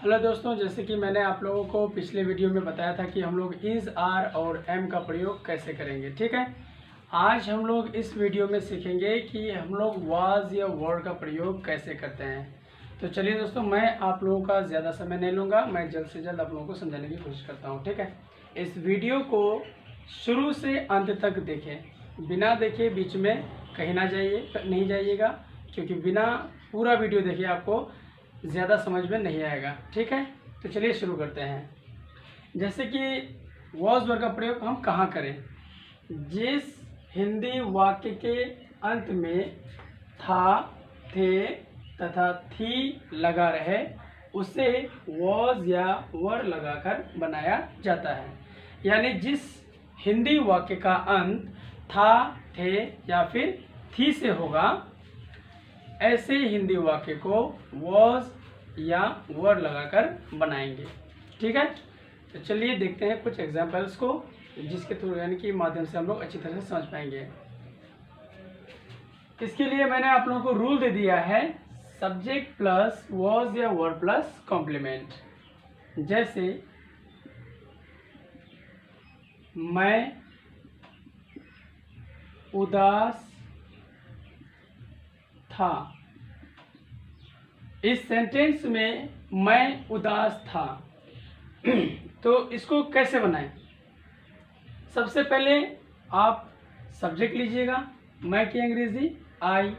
Hello दोस्तों, जैसे कि मैंने आप लोगों को पिछले वीडियो में बताया था कि हम लोग इज, आर और एम का प्रयोग कैसे करेंगे। ठीक है, आज हम लोग इस वीडियो में सीखेंगे कि हम लोग वाज या वर का प्रयोग कैसे करते हैं। तो चलिए दोस्तों, मैं आप लोगों का ज़्यादा समय नहीं लूँगा, मैं जल्द से जल्द आप लोगों को समझाने की कोशिश करता हूँ। ठीक है, इस वीडियो को शुरू से अंत तक देखें, बिना देखे बीच में कहीं ना नहीं जाइएगा, क्योंकि बिना पूरा वीडियो देखे आपको ज़्यादा समझ में नहीं आएगा। ठीक है, तो चलिए शुरू करते हैं। जैसे कि वॉज वर्ड का प्रयोग हम कहाँ करें? जिस हिंदी वाक्य के अंत में था, थे तथा थी लगा रहे उसे वॉज या वर लगाकर बनाया जाता है। यानी जिस हिंदी वाक्य का अंत था, थे या फिर थी से होगा, ऐसे हिंदी वाक्य को वॉज या वर लगाकर बनाएंगे। ठीक है, तो चलिए देखते हैं कुछ एग्जांपल्स को, जिसके थ्रू यानी कि माध्यम से हम लोग अच्छी तरह से समझ पाएंगे। इसके लिए मैंने आप लोगों को रूल दे दिया है, सब्जेक्ट प्लस वॉज या वर प्लस कॉम्प्लीमेंट। जैसे मैं उदास था, इस सेंटेंस में मैं उदास था। तो इसको कैसे बनाएं? सबसे पहले आप सब्जेक्ट लीजिएगा, मैं की अंग्रेजी आई,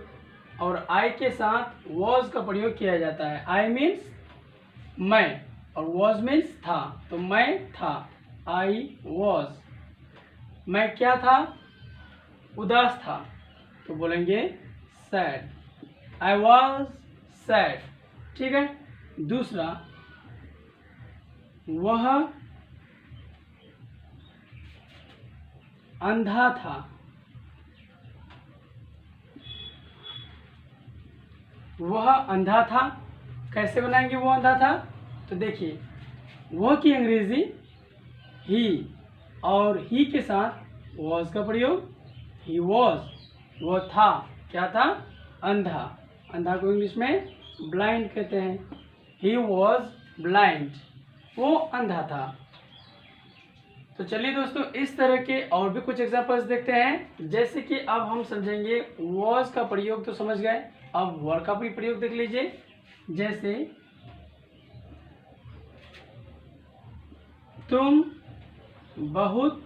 और आई के साथ वॉज का प्रयोग किया जाता है। आई मीन्स मैं और वॉज मीन्स था, तो मैं था, आई वॉज। मैं क्या था? उदास था, तो बोलेंगे सैड, आई वॉज सैड। ठीक है, दूसरा, वह अंधा था, वह अंधा था। कैसे बनाएंगे वो अंधा था? तो देखिए, वह की अंग्रेजी ही, और ही के साथ वॉज का प्रयोग, ही वॉज। वो था, क्या था? अंधा। अंधा को इंग्लिश में ब्लाइंड कहते हैं। ही वॉज ब्लाइंड, वो अंधा था। तो चलिए दोस्तों, इस तरह के और भी कुछ एग्जांपल्स देखते हैं। जैसे कि अब हम समझेंगे वॉज का प्रयोग तो समझ गए, अब वर का भी प्रयोग देख लीजिए। जैसे तुम बहुत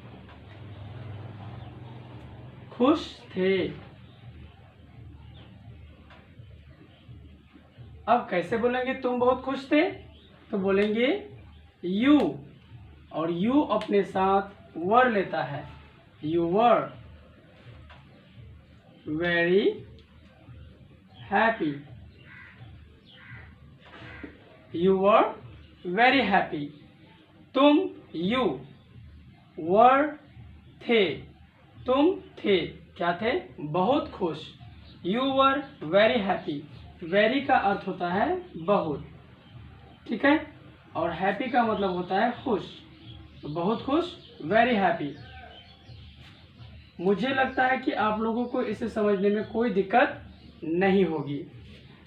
खुश थे। अब कैसे बोलेंगे तुम बहुत खुश थे? तो बोलेंगे यू, और यू अपने साथ वर लेता है। You were very happy, you were very happy. तुम यू वर थे, तुम थे, क्या थे? बहुत खुश। You were very happy, very का अर्थ होता है बहुत। ठीक है, और हैप्पी का मतलब होता है खुश, तो बहुत खुश, वेरी हैप्पी। मुझे लगता है कि आप लोगों को इसे समझने में कोई दिक्कत नहीं होगी।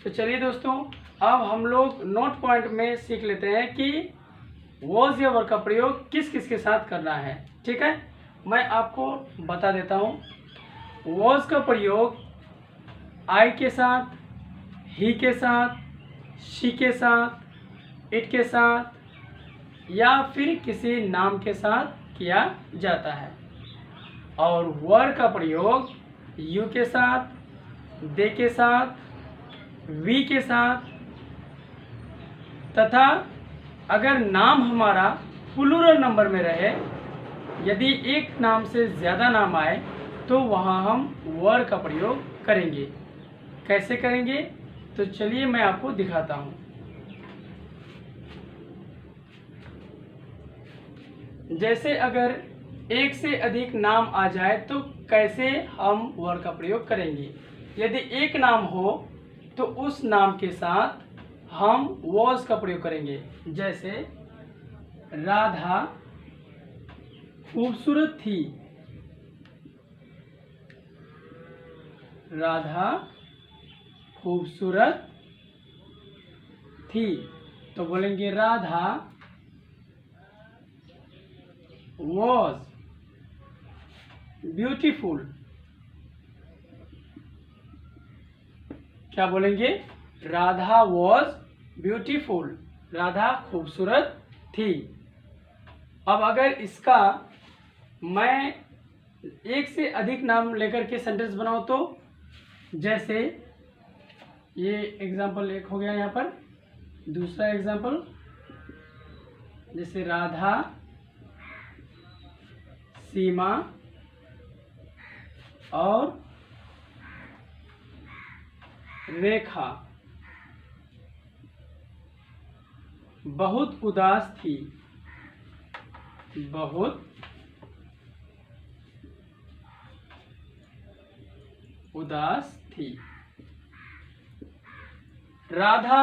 तो चलिए दोस्तों, अब हम लोग नोट पॉइंट में सीख लेते हैं कि वॉज या वर का प्रयोग किस किस के साथ करना है। ठीक है, मैं आपको बता देता हूँ। वॉज का प्रयोग आई के साथ, ही के साथ, शी के साथ, इट के साथ, या फिर किसी नाम के साथ किया जाता है। और वर का प्रयोग यू के साथ, दे के साथ, वी के साथ, तथा अगर नाम हमारा प्लूरल नंबर में रहे, यदि एक नाम से ज़्यादा नाम आए, तो वहाँ हम वर का प्रयोग करेंगे। कैसे करेंगे? तो चलिए मैं आपको दिखाता हूँ। जैसे अगर एक से अधिक नाम आ जाए तो कैसे हम वर का प्रयोग करेंगे? यदि एक नाम हो तो उस नाम के साथ हम वॉज का प्रयोग करेंगे। जैसे राधा खूबसूरत थी, राधा खूबसूरत थी। तो बोलेंगे राधा was ब्यूटीफुल। क्या बोलेंगे? राधा was ब्यूटीफुल, राधा खूबसूरत थी। अब अगर इसका मैं एक से अधिक नाम लेकर के सेंटेंस बनाऊं तो, जैसे ये एग्जाम्पल एक हो गया यहाँ पर, दूसरा एग्जाम्पल जैसे राधा, सीमा और रेखा बहुत उदास थी, बहुत उदास थी। राधा,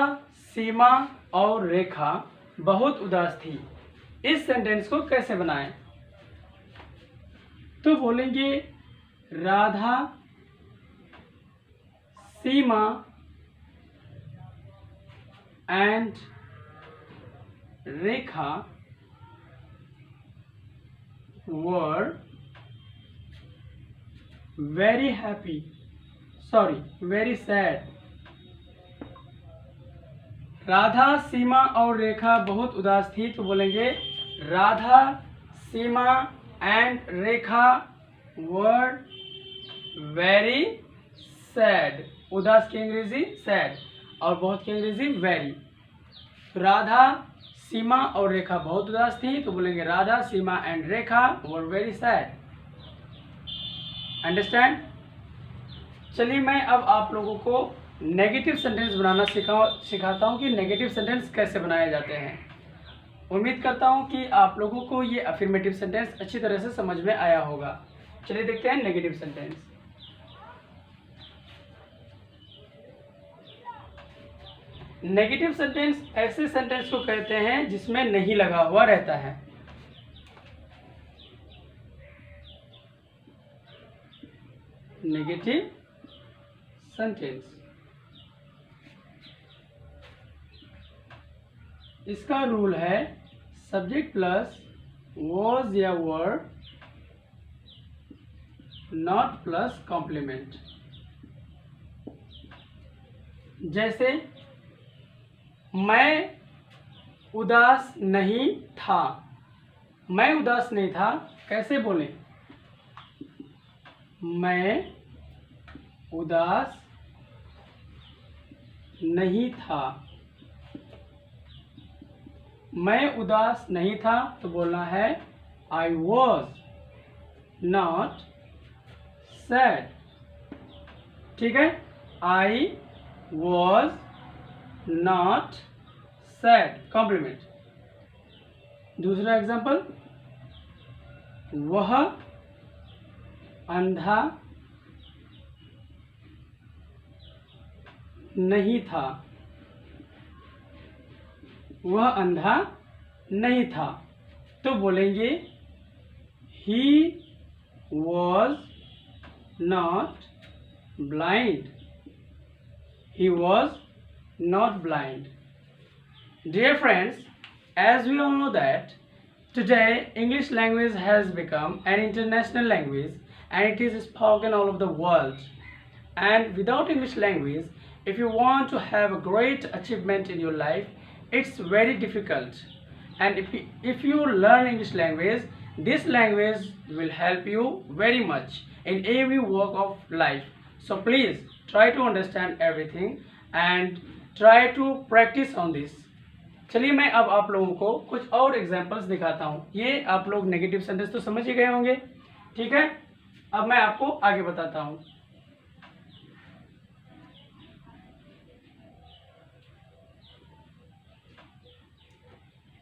सीमा और रेखा बहुत उदास थी। इस सेंटेंस को कैसे बनाएं? तो बोलेंगे Radha, Seema and Rekha were very happy, very sad। Radha, Seema और रेखा बहुत उदास थी, तो बोलेंगे Radha, Seema and Rekha were very sad। उदास की अंग्रेजी सैड और बहुत की अंग्रेजी वेरी। राधा, सीमा और रेखा बहुत उदास थी, तो बोलेंगे Radha, Seema and Rekha were very sad। Understand? चलिए मैं अब आप लोगों को नेगेटिव सेंटेंस बनाना सिखाता हूँ कि नेगेटिव सेंटेंस कैसे बनाए जाते हैं। उम्मीद करता हूँ कि आप लोगों को ये अफर्मेटिव सेंटेंस अच्छी तरह से समझ में आया होगा। चलिए देखते हैं नेगेटिव सेंटेंस। नेगेटिव सेंटेंस ऐसे सेंटेंस को कहते हैं जिसमें नहीं लगा हुआ रहता है। नेगेटिव सेंटेंस, इसका रूल है सब्जेक्ट प्लस was या were, नॉट प्लस कॉम्प्लीमेंट। जैसे मैं उदास नहीं था, मैं उदास नहीं था कैसे बोलें? मैं उदास नहीं था। मैं उदास नहीं था तो बोलना है I was not sad। ठीक है, I was not sad, compliment. दूसरा एग्जांपल, वह अंधा नहीं था, वह अंधा नहीं था तो बोलेंगे he was not blind, he was not blind। Dear friends, as we all know that today English language has become an international language and it is spoken all over the world. And without English language, if you want to have a great achievement in your life, it's very difficult. And if you learn English language, this language will help you very much in every walk of life. So please try to understand everything and try to practice on this। चलिए मैं अब आप लोगों को कुछ और examples दिखाता हूँ। ये आप लोग नेगेटिव सेंटेंस तो समझ ही गए होंगे, ठीक है। अब मैं आपको आगे बताता हूँ।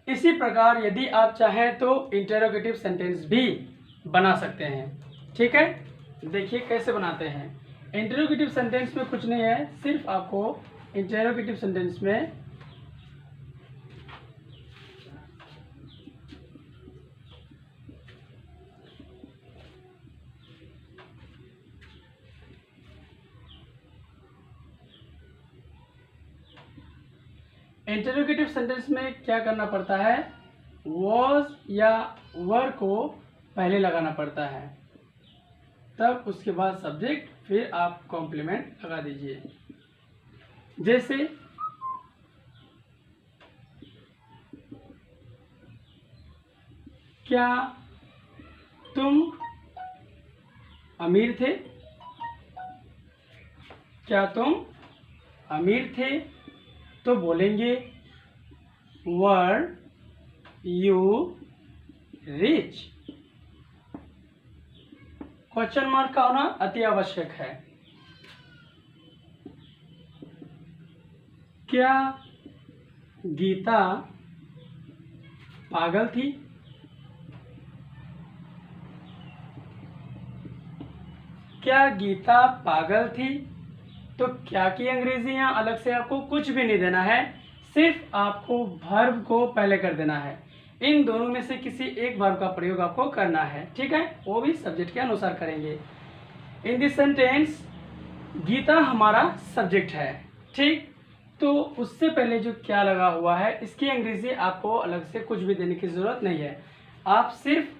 इसी प्रकार यदि आप चाहें तो इंटरोगेटिव सेंटेंस भी बना सकते हैं, ठीक है। देखिए कैसे बनाते हैं। इंटरोगेटिव सेंटेंस में कुछ नहीं है, सिर्फ आपको इंटरोगेटिव सेंटेंस में इंटरोगेटिव सेंटेंस में क्या करना पड़ता है, was या were को पहले लगाना पड़ता है, तब उसके बाद सब्जेक्ट, फिर आप कॉम्प्लीमेंट लगा दीजिए। जैसे क्या तुम अमीर थे, क्या तुम अमीर थे, तो बोलेंगे were you rich. Question mark का होना अति आवश्यक है। क्या गीता पागल थी, क्या गीता पागल थी, तो क्या की अंग्रेजी यहाँ अलग से आपको कुछ भी नहीं देना है, सिर्फ आपको वर्ब को पहले कर देना है। इन दोनों में से किसी एक वर्ब का प्रयोग आपको करना है, ठीक है, वो भी सब्जेक्ट के अनुसार करेंगे। इन दिस सेंटेंस गीता हमारा सब्जेक्ट है, ठीक, तो उससे पहले जो क्या लगा हुआ है इसकी अंग्रेजी आपको अलग से कुछ भी देने की जरूरत नहीं है, आप सिर्फ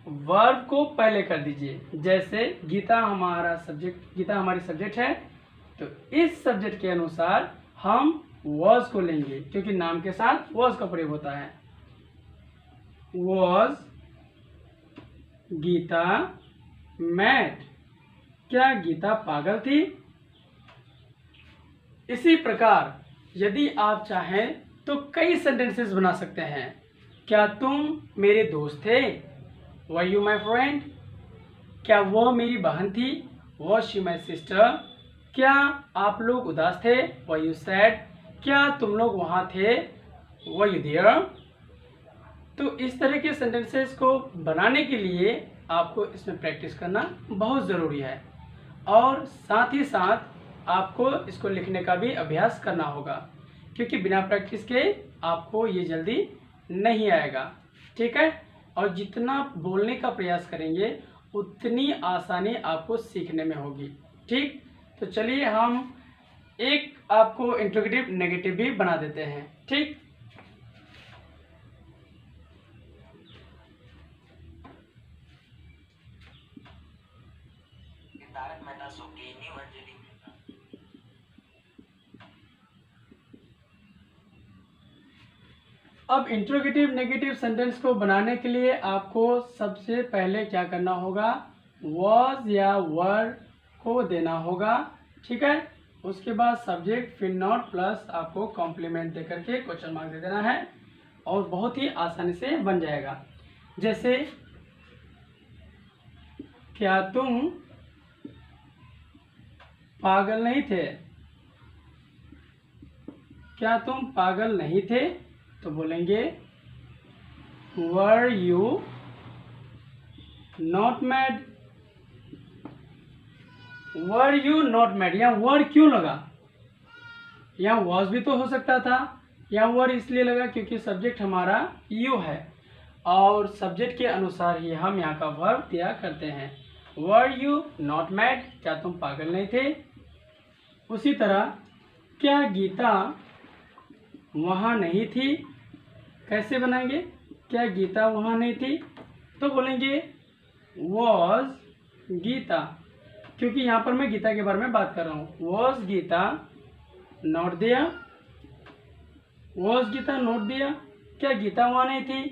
वर्ब को पहले कर दीजिए। जैसे गीता हमारा सब्जेक्ट, गीता हमारी सब्जेक्ट है, तो इस सब्जेक्ट के अनुसार हम was को लेंगे, क्योंकि नाम के साथ was का प्रयोग होता है। was गीता mad, क्या गीता पागल थी। इसी प्रकार यदि आप चाहें तो कई सेंटेंसेस बना सकते हैं। क्या तुम मेरे दोस्त थे, वर यू माई फ्रेंड, क्या वो मेरी बहन थी, वॉज शी माई सिस्टर, क्या आप लोग उदास थे, वर यू सैड, क्या तुम लोग वहाँ थे, वर यू देयर। तो इस तरह के सेंटेंसेस को बनाने के लिए आपको इसमें प्रैक्टिस करना बहुत ज़रूरी है, और साथ ही साथ आपको इसको लिखने का भी अभ्यास करना होगा, क्योंकि बिना प्रैक्टिस के आपको ये जल्दी नहीं आएगा, ठीक है। और जितना बोलने का प्रयास करेंगे उतनी आसानी आपको सीखने में होगी, ठीक। तो चलिए हम एक आपको इंट्रोगेटिव नेगेटिव भी बना देते हैं, ठीक। अब इंट्रोगेटिव नेगेटिव सेंटेंस को बनाने के लिए आपको सबसे पहले क्या करना होगा, was या were को देना होगा, ठीक है। उसके बाद सब्जेक्ट, फिर नॉट, प्लस आपको कॉम्प्लीमेंट दे करके क्वेश्चन मार्क दे देना है, और बहुत ही आसानी से बन जाएगा। जैसे क्या तुम पागल नहीं थे, क्या तुम पागल नहीं थे, तो बोलेंगे were you not mad, were you not mad. यहाँ वर क्यों लगा, यहाँ वॉज भी तो हो सकता था, यहाँ वर इसलिए लगा क्योंकि सब्जेक्ट हमारा यू है, और सब्जेक्ट के अनुसार ही हम यहाँ का वर्ब दिया करते हैं। वर यू नॉट मैड, क्या तुम पागल नहीं थे। उसी तरह क्या गीता वहाँ नहीं थी, कैसे बनाएंगे, क्या गीता वहाँ नहीं थी, तो बोलेंगे वॉज गीता, क्योंकि यहाँ पर मैं गीता के बारे में बात कर रहा हूँ। वॉज गीता नॉट दिया, वॉज गीता नॉट दिया, क्या गीता वहाँ नहीं थी।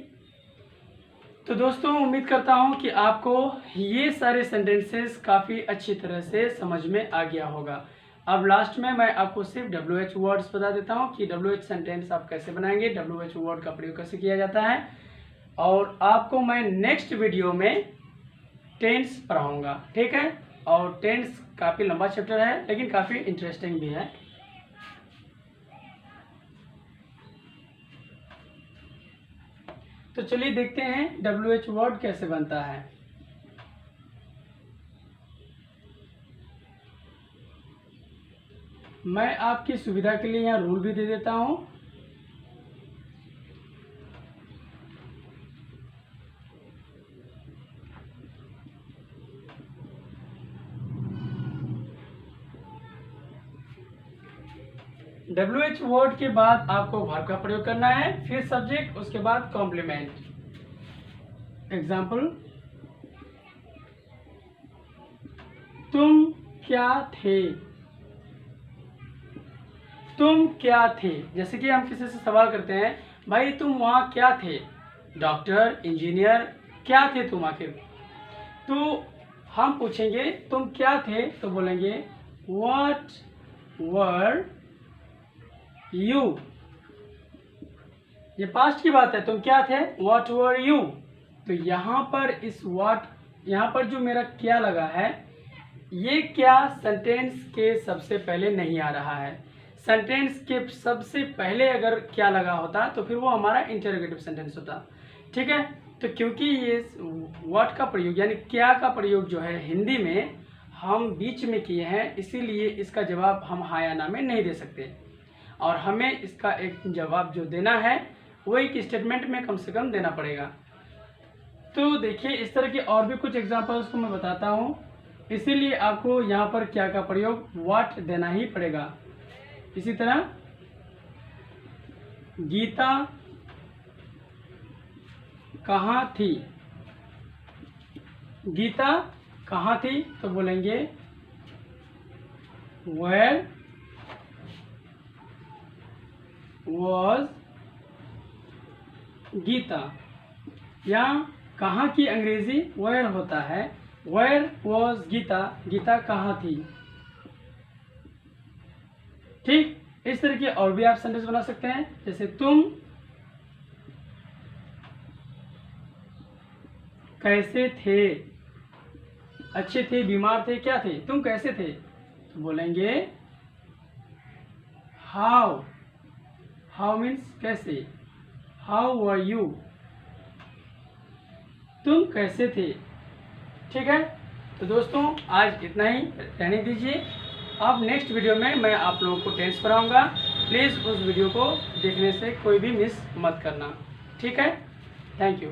तो दोस्तों उम्मीद करता हूँ कि आपको ये सारे सेंटेंसेस काफ़ी अच्छी तरह से समझ में आ गया होगा। अब लास्ट में मैं आपको सिर्फ WH वर्ड्स बता देता हूँ कि WH सेंटेंस आप कैसे बनाएंगे, WH वर्ड का प्रयोग कैसे किया जाता है, और आपको मैं नेक्स्ट वीडियो में टेंस पढ़ाऊँगा, ठीक है। और टेंस काफ़ी लंबा चैप्टर है, लेकिन काफ़ी इंटरेस्टिंग भी है। तो चलिए देखते हैं WH वर्ड कैसे बनता है। मैं आपकी सुविधा के लिए यहाँ रूल भी दे देता हूँ। WH वर्ड के बाद आपको वर्ब का प्रयोग करना है, फिर सब्जेक्ट, उसके बाद कॉम्प्लीमेंट। एग्जाम्पल, तुम क्या थे, तुम क्या थे। जैसे कि हम किसी से सवाल करते हैं, भाई तुम वहाँ क्या थे, डॉक्टर, इंजीनियर, क्या थे तुम आखिर। तो हम पूछेंगे तुम क्या थे, तो बोलेंगे व्हाट वर यू। ये पास्ट की बात है, तुम क्या थे, व्हाट वर यू। तो यहाँ पर इस व्हाट, यहाँ पर जो मेरा क्या लगा है, ये क्या सेंटेंस के सबसे पहले नहीं आ रहा है। सेंटेंस के सबसे पहले अगर क्या लगा होता तो फिर वो हमारा इंटरोगेटिव सेंटेंस होता। ठीक है, तो क्योंकि ये व्हाट का प्रयोग यानी क्या का प्रयोग जो है हिंदी में हम बीच में किए हैं, इसीलिए इसका जवाब हम हाँ या ना में नहीं दे सकते, और हमें इसका एक जवाब जो देना है वो एक स्टेटमेंट में कम से कम देना पड़ेगा। तो देखिए, इस तरह के और भी कुछ एग्जांपल्स को मैं बताता हूँ, इसीलिए आपको यहाँ पर क्या का प्रयोग व्हाट देना ही पड़ेगा। इसी तरह गीता कहाँ थी, गीता कहाँ थी, तो बोलेंगे वेयर वॉज गीता। यहाँ कहाँ की अंग्रेजी वेयर होता है, वेयर वॉज गीता, गीता कहाँ थी। ठीक, इस तरह के और भी आप सेंटेंस बना सकते हैं, जैसे तुम कैसे थे, अच्छे थे, बीमार थे, क्या थे, तुम कैसे थे, तो बोलेंगे हाउ, हाउ मीन्स कैसे, हाउ वर यू, तुम कैसे थे। ठीक है, तो दोस्तों आज इतना ही रहने दीजिए। अब नेक्स्ट वीडियो में मैं आप लोगों को टेंस पढ़ाऊंगा, प्लीज़ उस वीडियो को देखने से कोई भी मिस मत करना। ठीक है, थैंक यू।